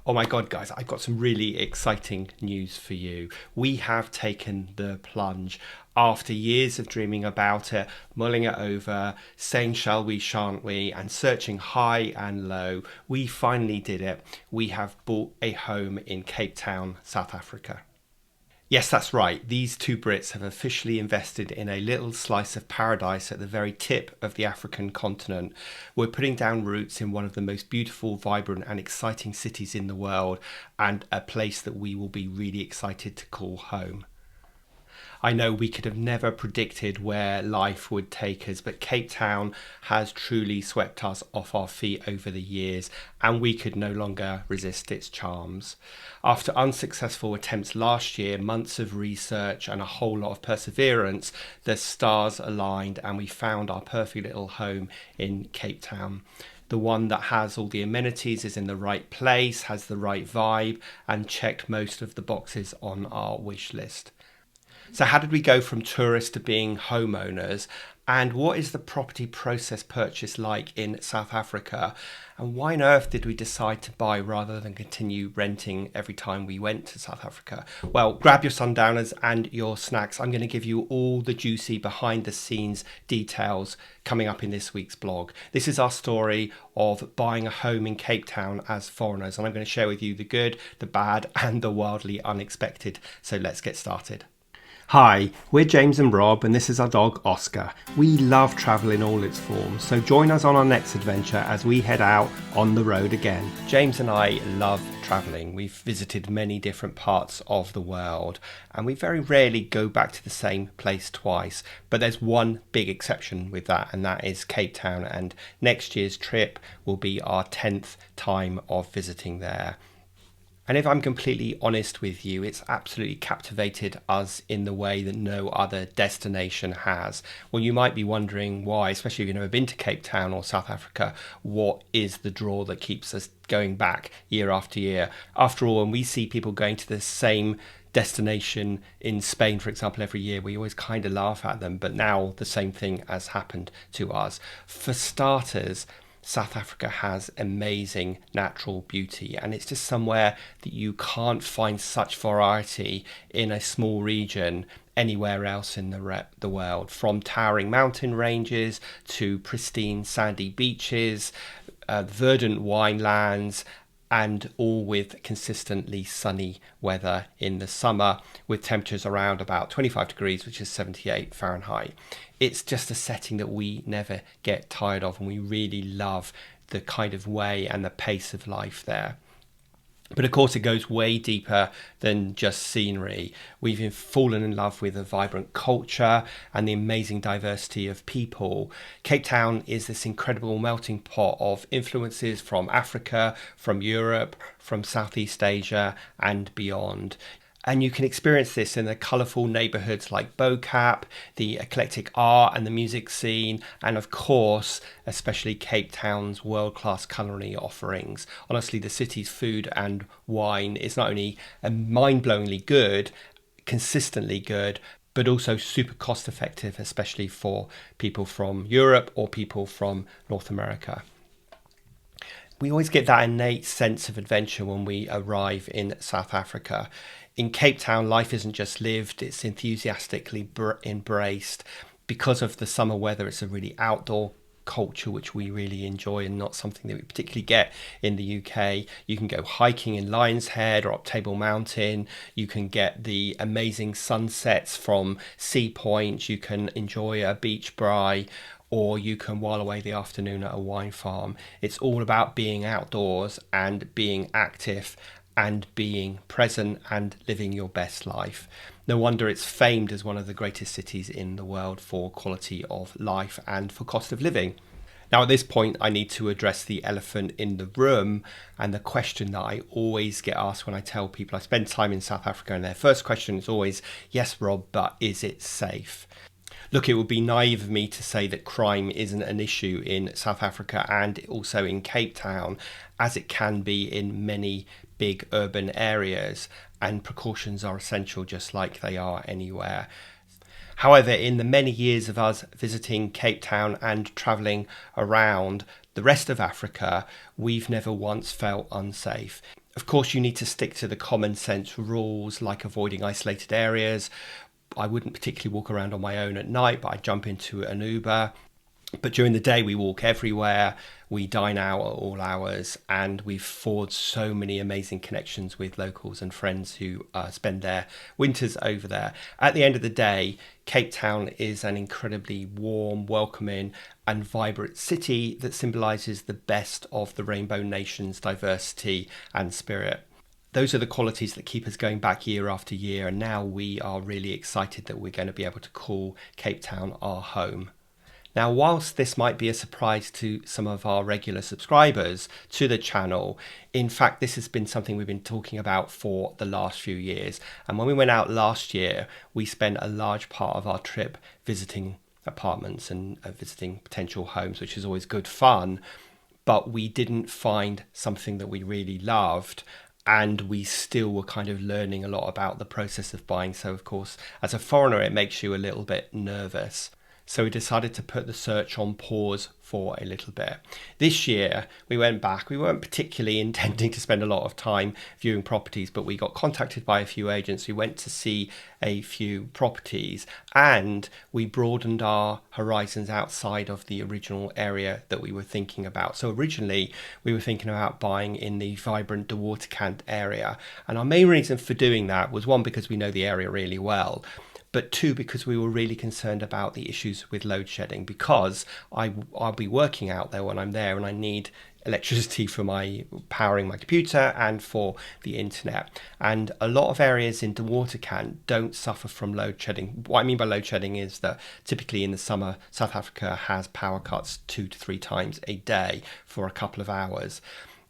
Oh my God, guys, I've got some really exciting news for you. We have taken the plunge. After years of dreaming about it, mulling it over, saying shall we, shan't we, and searching high and low, we finally did it. We have bought a home in Cape Town, South Africa. Yes, that's right. These two Brits have officially invested in a little slice of paradise at the very tip of the African continent. We're putting down roots in one of the most beautiful, vibrant, and exciting cities in the world, and a place that we will be really excited to call home. I know we could have never predicted where life would take us, but Cape Town has truly swept us off our feet over the years, and we could no longer resist its charms. After unsuccessful attempts last year, months of research, and a whole lot of perseverance, the stars aligned and we found our perfect little home in Cape Town. The one that has all the amenities, is in the right place, has the right vibe, and checked most of the boxes on our wish list. So how did we go from tourists to being homeowners? And what is the property process purchase like in South Africa? And why on earth did we decide to buy rather than continue renting every time we went to South Africa? Well, grab your sundowners and your snacks. I'm going to give you all the juicy behind the scenes details coming up in this week's blog. This is our story of buying a home in Cape Town as foreigners. And I'm going to share with you the good, the bad, and the wildly unexpected. So let's get started. Hi, we're James and Rob, and this is our dog Oscar. We love travel in all its forms, so join us on our next adventure as we head out on the road again. James and I love traveling. We've visited many different parts of the world, and we very rarely go back to the same place twice. But there's one big exception with that, and that is Cape Town, and next year's trip will be our 10th time of visiting there. And if I'm completely honest with you, it's absolutely captivated us in the way that no other destination has. Well, you might be wondering why, especially if you've never been to Cape Town or South Africa, what is the draw that keeps us going back year after year? After all, when we see people going to the same destination in Spain, for example, every year, we always kind of laugh at them. But now the same thing has happened to us. For starters, South Africa has amazing natural beauty, and it's just somewhere that you can't find such variety in a small region anywhere else in the world. From towering mountain ranges to pristine sandy beaches, verdant winelands, and all with consistently sunny weather in the summer, with temperatures around about 25 degrees, which is 78 Fahrenheit. It's just a setting that we never get tired of, and we really love the kind of way and the pace of life there. But of course, it goes way deeper than just scenery. We've fallen in love with a vibrant culture and the amazing diversity of people. Cape Town is this incredible melting pot of influences from Africa, from Europe, from Southeast Asia, and beyond. And you can experience this in the colourful neighbourhoods like Bo-Kaap, the eclectic art and the music scene, and of course, especially Cape Town's world-class culinary offerings. Honestly, the city's food and wine is not only mind-blowingly good, consistently good, but also super cost-effective, especially for people from Europe or people from North America. We always get that innate sense of adventure when we arrive in South Africa. In Cape Town, life isn't just lived, it's enthusiastically embraced. Because of the summer weather, it's a really outdoor culture which we really enjoy, and not something that we particularly get in the UK. You can go hiking in Lion's Head or up Table Mountain. You can get the amazing sunsets from Sea Point. You can enjoy a beach braai, or you can while away the afternoon at a wine farm. It's all about being outdoors and being active and being present and living your best life. No wonder it's famed as one of the greatest cities in the world for quality of life and for cost of living. Now, at this point, I need to address the elephant in the room, and the question that I always get asked when I tell people I spend time in South Africa, and their first question is always, yes, Rob, but is it safe? Look, it would be naive of me to say that crime isn't an issue in South Africa and also in Cape Town, as it can be in many big urban areas, and precautions are essential just like they are anywhere. However, in the many years of us visiting Cape Town and travelling around the rest of Africa, we've never once felt unsafe. Of course, you need to stick to the common sense rules like avoiding isolated areas. I wouldn't particularly walk around on my own at night, but I jump into an Uber. But during the day, we walk everywhere. We dine out at all hours, and we've forged so many amazing connections with locals and friends who spend their winters over there. At the end of the day, Cape Town is an incredibly warm, welcoming, and vibrant city that symbolises the best of the Rainbow Nation's diversity and spirit. Those are the qualities that keep us going back year after year, and now we are really excited that we're going to be able to call Cape Town our home. Now, whilst this might be a surprise to some of our regular subscribers to the channel, in fact, this has been something we've been talking about for the last few years. And when we went out last year, we spent a large part of our trip visiting apartments and visiting potential homes, which is always good fun. But we didn't find something that we really loved. And we still were kind of learning a lot about the process of buying. So, of course, as a foreigner, it makes you a little bit nervous. So we decided to put the search on pause for a little bit. This year, we went back. We weren't particularly intending to spend a lot of time viewing properties, but we got contacted by a few agents. We went to see a few properties, and we broadened our horizons outside of the original area that we were thinking about. So originally, we were thinking about buying in the vibrant De Waterkant area. And our main reason for doing that was, one, because we know the area really well, but two, because we were really concerned about the issues with load shedding, because I'll be working out there when I'm there and I need electricity for powering my computer and for the internet. And a lot of areas in De Waterkant don't suffer from load shedding. What I mean by load shedding is that typically in the summer, South Africa has power cuts 2 to 3 times a day for a couple of hours.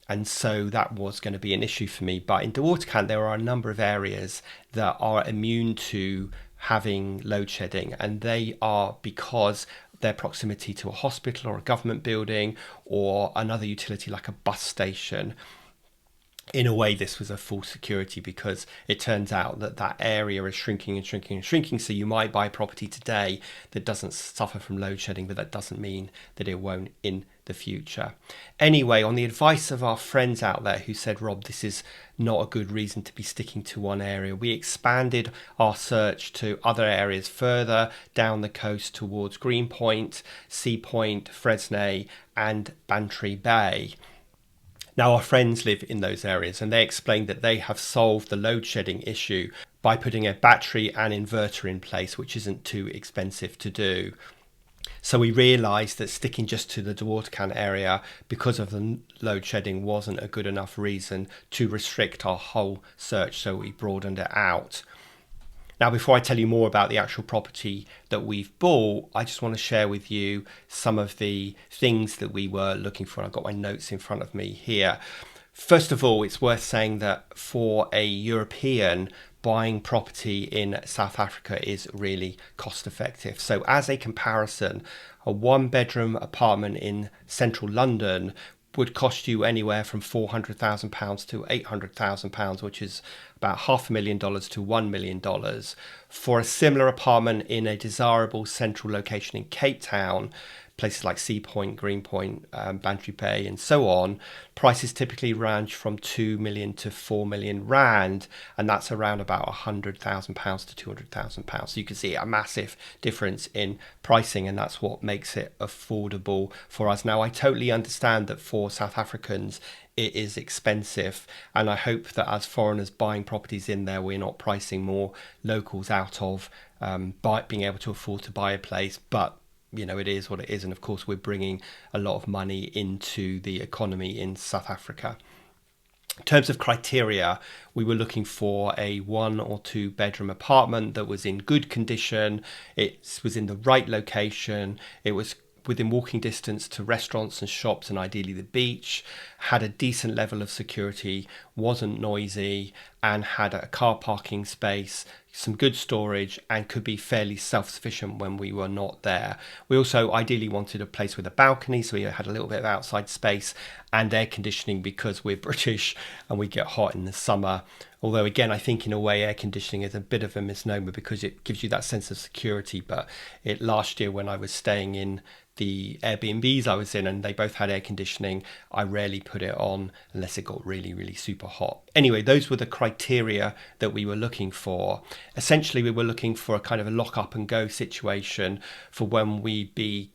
And so that was going to be an issue for me. But in De Waterkant, there are a number of areas that are immune to having load shedding, and they are because their proximity to a hospital or a government building or another utility like a bus station. In a way, this was a false security, because it turns out that that area is shrinking and shrinking and shrinking. So you might buy property today that doesn't suffer from load shedding, but that doesn't mean that it won't in the future. Anyway, on the advice of our friends out there who said, Rob, this is not a good reason to be sticking to one area, we expanded our search to other areas further down the coast towards Greenpoint, Sea Point, Fresnay and Bantry Bay. Now, our friends live in those areas, and they explained that they have solved the load shedding issue by putting a battery and inverter in place, which isn't too expensive to do. So we realised that sticking just to the De Waterkant area because of the load shedding wasn't a good enough reason to restrict our whole search, so we broadened it out. Now, before I tell you more about the actual property that we've bought, I just want to share with you some of the things that we were looking for. I've got my notes in front of me here. First of all, it's worth saying that for a European, buying property in South Africa is really cost effective. So as a comparison, a 1-bedroom apartment in central London would cost you anywhere from £400,000 to £800,000, which is about $500,000 to $1 million. For a similar apartment in a desirable central location in Cape Town, places like Sea Point, Greenpoint, Bantry Bay and so on, prices typically range from 2 million to 4 million rand, and that's around about £100,000 to £200,000. So you can see a massive difference in pricing, and that's what makes it affordable for us. Now, I totally understand that for South Africans it is expensive, and I hope that as foreigners buying properties in there, we're not pricing more locals out of being able to afford to buy a place. But you know, it is what it is, and of course we're bringing a lot of money into the economy in South Africa. In terms of criteria, we were looking for a 1 or 2 bedroom apartment that was in good condition, it was in the right location, it was within walking distance to restaurants and shops and ideally the beach, had a decent level of security, wasn't noisy, and had a car parking space some good storage, and could be fairly self-sufficient when we were not there. We also ideally wanted a place with a balcony, so we had a little bit of outside space and air conditioning because we're British and we get hot in the summer. Although again, I think in a way air conditioning is a bit of a misnomer because it gives you that sense of security. But last year when I was staying in the Airbnbs I was in and they both had air conditioning, I rarely put it on unless it got really, really super hot. Anyway, those were the criteria that we were looking for. Essentially, we were looking for a kind of a lock up and go situation for when we'd be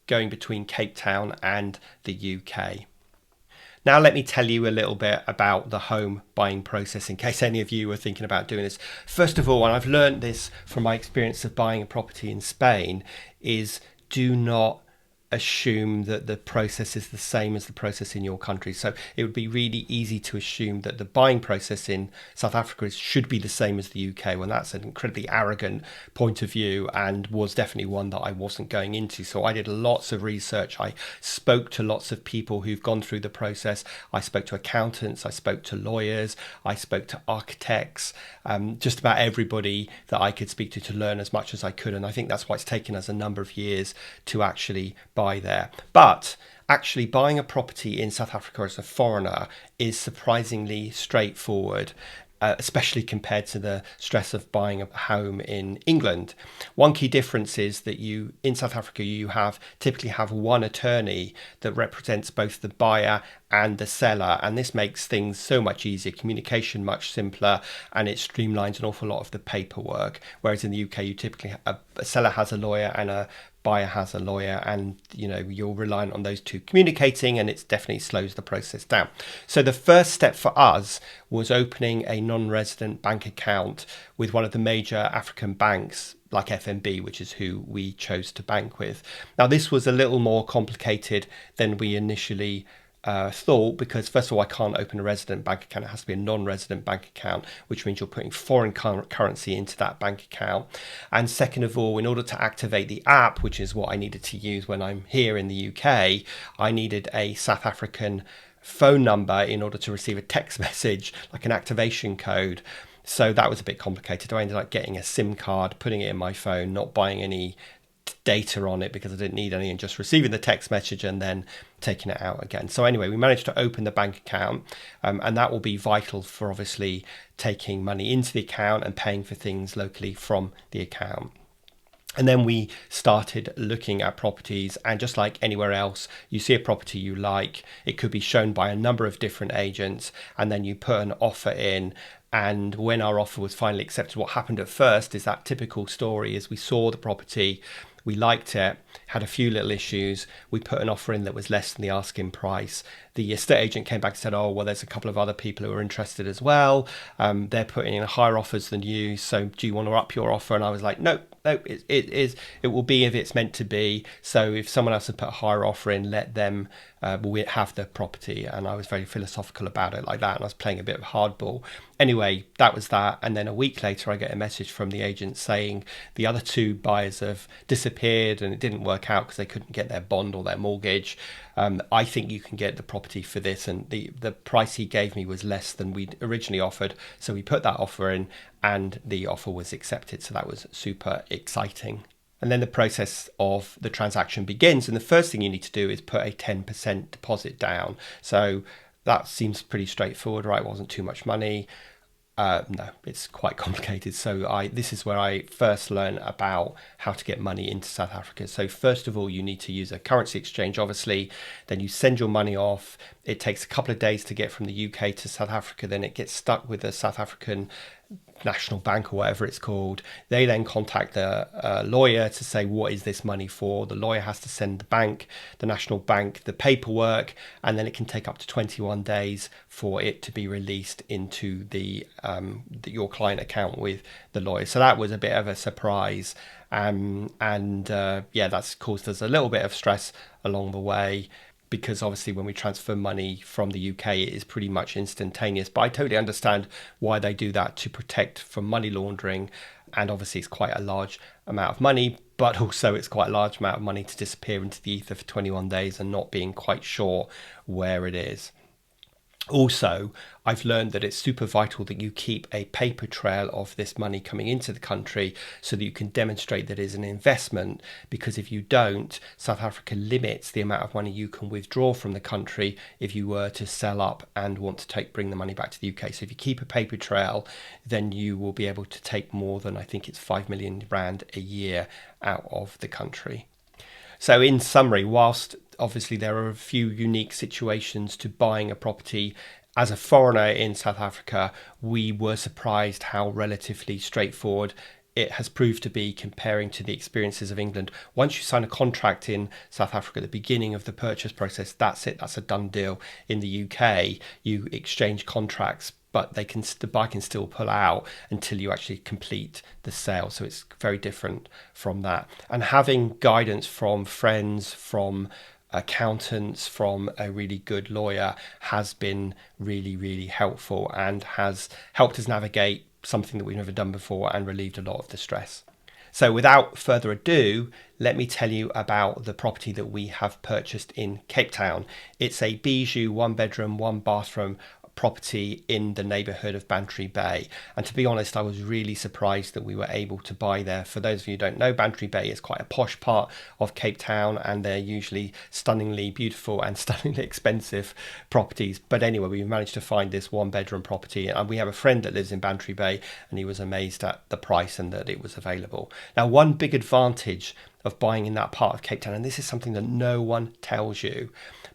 going between Cape Town and the UK. Now, let me tell you a little bit about the home buying process in case any of you were thinking about doing this. First of all, and I've learned this from my experience of buying a property in Spain, is do not assume that the process is the same as the process in your country. So it would be really easy to assume that the buying process in South Africa should be the same as the UK, when that's an incredibly arrogant point of view and was definitely one that I wasn't going into. So I did lots of research. I spoke to lots of people who've gone through the process. I spoke to accountants, I spoke to lawyers, I spoke to architects, just about everybody that I could speak to learn as much as I could. And I think that's why it's taken us a number of years to actually buy there. But actually buying a property in South Africa as a foreigner is surprisingly straightforward, especially compared to the stress of buying a home in England. One key difference is that in South Africa, you typically have one attorney that represents both the buyer and the seller, and this makes things so much easier, communication much simpler, and it streamlines an awful lot of the paperwork. Whereas in the UK, you typically a seller has a lawyer and a buyer has a lawyer, and you're reliant on those two communicating, and it definitely slows the process down. So the first step for us was opening a non-resident bank account with one of the major African banks like FNB, which is who we chose to bank with. Now this was a little more complicated than we initially thought, because first of all, I can't open a resident bank account. It has to be a non-resident bank account, which means you're putting foreign currency into that bank account. And second of all, in order to activate the app, which is what I needed to use when I'm here in the UK, I needed a South African phone number in order to receive a text message, like an activation code. So that was a bit complicated. I ended up getting a SIM card, putting it in my phone, not buying any data on it because I didn't need any, and just receiving the text message and then taking it out again. So anyway, we managed to open the bank account, and that will be vital for obviously taking money into the account and paying for things locally from the account. And then we started looking at properties, and just like anywhere else, you see a property you like, it could be shown by a number of different agents, and then you put an offer in. And when our offer was finally accepted, what happened at first is that typical story is we saw the property, we liked it, had a few little issues. We put an offer in that was less than the asking price. The estate agent came back and said, oh, well, there's a couple of other people who are interested as well. They're putting in higher offers than you. So do you want to up your offer? And I was like, no, it will be if it's meant to be. So if someone else had put a higher offer in, let them have the property. And I was very philosophical about it like that. And I was playing a bit of hardball. Anyway, that was that. And then a week later, I get a message from the agent saying the other two buyers have disappeared and it didn't work out because they couldn't get their bond or their mortgage. I think you can get the property for this. And the price he gave me was less than we'd originally offered. So we put that offer in and the offer was accepted. So that was super exciting. And then the process of the transaction begins. And the first thing you need to do is put a 10% deposit down. So that seems pretty straightforward, right? It wasn't too much money. No, it's quite complicated. So this is where I first learned about how to get money into South Africa. So first of all, you need to use a currency exchange, obviously. Then you send your money off. It takes a couple of days to get from the UK to South Africa. Then it gets stuck with the South African National Bank or whatever it's called. They then contact the lawyer to say, what is this money for? The lawyer has to send the National Bank, the paperwork, and then it can take up to 21 days for it to be released into your client account with the lawyer. So that was a bit of a surprise. That's caused us a little bit of stress along the way, because obviously when we transfer money from the UK, it is pretty much instantaneous. But I totally understand why they do that, to protect from money laundering. And obviously it's quite a large amount of money, but also it's quite a large amount of money to disappear into the ether for 21 days and not being quite sure where it is. Also, I've learned that it's super vital that you keep a paper trail of this money coming into the country so that you can demonstrate that it is an investment, because if you don't, South Africa limits the amount of money you can withdraw from the country if you were to sell up and want to bring the money back to the UK. So if you keep a paper trail, then you will be able to take more than, I think it's 5 million rand a year out of the country. So in summary, whilst obviously there are a few unique situations to buying a property as a foreigner in South Africa, we were surprised how relatively straightforward it has proved to be comparing to the experiences of England. Once you sign a contract in South Africa at the beginning of the purchase process, that's it, that's a done deal. In the UK, you exchange contracts, but the buyer can still pull out until you actually complete the sale. So it's very different from that. And having guidance from friends, from accountants, from a really good lawyer has been really, really helpful and has helped us navigate something that we've never done before and relieved a lot of the stress. So without further ado, let me tell you about the property that we have purchased in Cape Town. It's a bijou 1 bedroom, 1 bathroom property in the neighbourhood of Bantry Bay. And to be honest, I was really surprised that we were able to buy there. For those of you who don't know, Bantry Bay is quite a posh part of Cape Town, and they're usually stunningly beautiful and stunningly expensive properties. But anyway, we managed to find this 1 bedroom property, and we have a friend that lives in Bantry Bay, and he was amazed at the price and that it was available. Now, one big advantage of buying in that part of Cape Town, and this is something that no one tells you,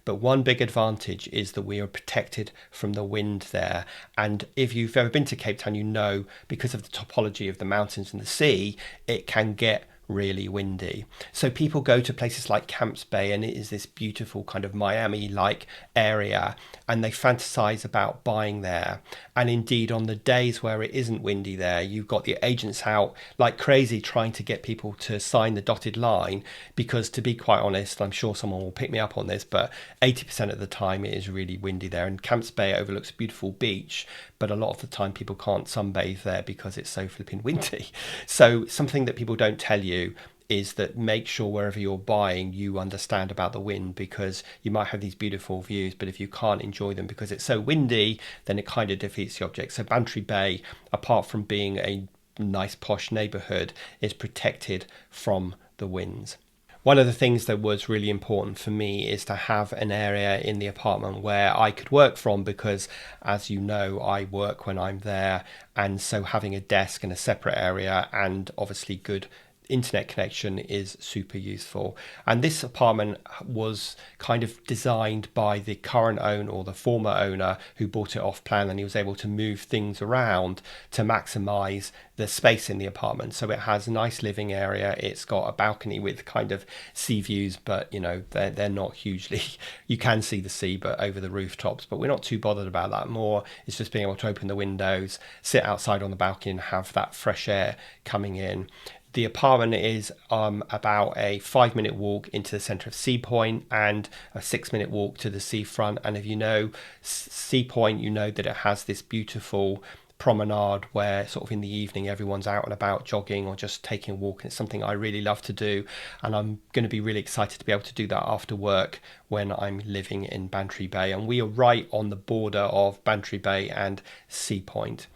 but one big advantage is that we are protected from the wind there. And if you've ever been to Cape Town, you know, because of the topology of the mountains and the sea, it can get really windy. So people go to places like Camps Bay, and it is this beautiful kind of Miami-like area, and they fantasize about buying there. And indeed, on the days where it isn't windy there, you've got the agents out like crazy trying to get people to sign the dotted line, because to be quite honest, I'm sure someone will pick me up on this, but 80% of the time it is really windy there. And Camps Bay overlooks a beautiful beach, but a lot of the time people can't sunbathe there because it's so flipping windy. So something that people don't tell you is that make sure wherever you're buying you understand about the wind, because you might have these beautiful views, but if you can't enjoy them because it's so windy, then it kind of defeats the object. So Bantry Bay, apart from being a nice posh neighbourhood, is protected from the winds. One of the things that was really important for me is to have an area in the apartment where I could work from, because as you know, I work when I'm there, and so having a desk in a separate area and obviously good internet connection is super useful. And this apartment was kind of designed by the current owner, or the former owner, who bought it off plan, and he was able to move things around to maximize the space in the apartment. So it has a nice living area, it's got a balcony with kind of sea views, but you know, they're not hugely, you can see the sea but over the rooftops, but we're not too bothered about that. More it's just being able to open the windows, sit outside on the balcony and have that fresh air coming in. The apartment is about a 5-minute walk into the centre of Sea Point and a 6-minute walk to the seafront. And if you know Sea Point, you know that it has this beautiful promenade where sort of in the evening everyone's out and about jogging or just taking a walk, and it's something I really love to do, and I'm going to be really excited to be able to do that after work when I'm living in Bantry Bay. And we are right on the border of Bantry Bay and Sea Point.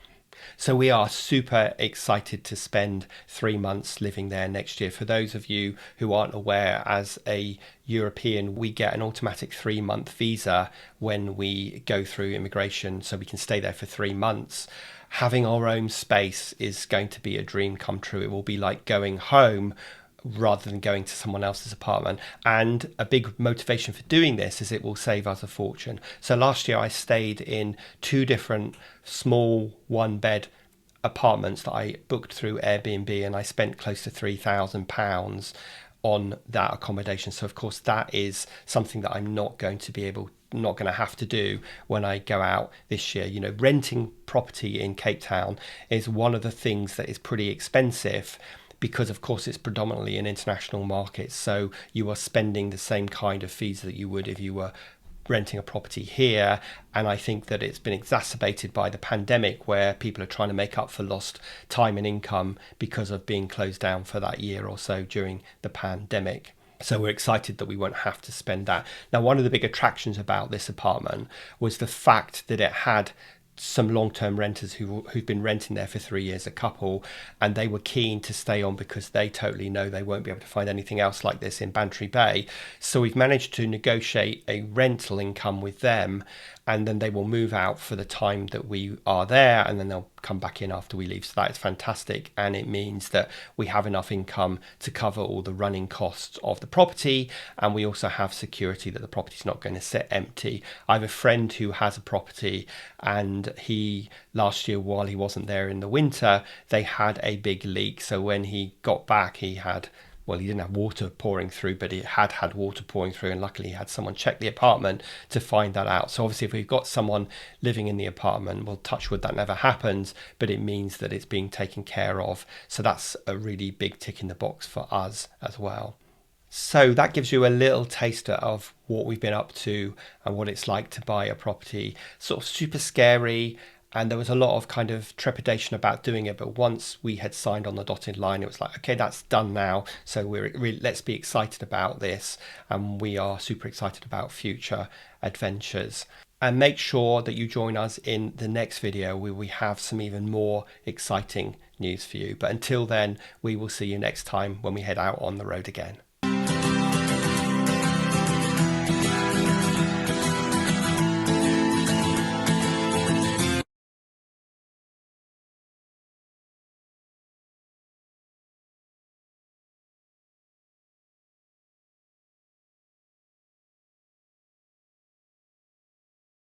So we are super excited to spend 3 months living there next year. For those of you who aren't aware, as a European, we get an automatic 3-month visa when we go through immigration, so we can stay there for 3 months. Having our own space is going to be a dream come true. It will be like going home rather than going to someone else's apartment. And a big motivation for doing this is it will save us a fortune. So last year I stayed in 2 different small 1-bed apartments that I booked through Airbnb, and I spent close to £3,000 on that accommodation. So of course that is something that I'm not going to have to do when I go out this year. You know, renting property in Cape Town is one of the things that is pretty expensive, because of course it's predominantly an international market, so you are spending the same kind of fees that you would if you were renting a property here. And I think that it's been exacerbated by the pandemic, where people are trying to make up for lost time and income because of being closed down for that year or so during the pandemic. So we're excited that we won't have to spend that. Now, one of the big attractions about this apartment was the fact that it had some long-term renters who've been renting there for 3 years, a couple, and they were keen to stay on because they totally know they won't be able to find anything else like this in Bantry Bay. So we've managed to negotiate a rental income with them, and then they will move out for the time that we are there, and then they'll come back in after we leave. So that is fantastic, and it means that we have enough income to cover all the running costs of the property, and we also have security that the property's not going to sit empty. I have a friend who has a property, and he last year, while he wasn't there in the winter, they had a big leak. So when he got back, he didn't have water pouring through, but he had water pouring through, and luckily he had someone check the apartment to find that out. So obviously if we've got someone living in the apartment, we'll touch wood that never happens, but it means that it's being taken care of. So that's a really big tick in the box for us as well. So that gives you a little taster of what we've been up to and what it's like to buy a property. Sort of super scary, and there was a lot of kind of trepidation about doing it, but once we had signed on the dotted line, it was like, okay, that's done now, so let's be excited about this, and we are super excited about future adventures. And make sure that you join us in the next video where we have some even more exciting news for you. But until then, we will see you next time when we head out on the road again.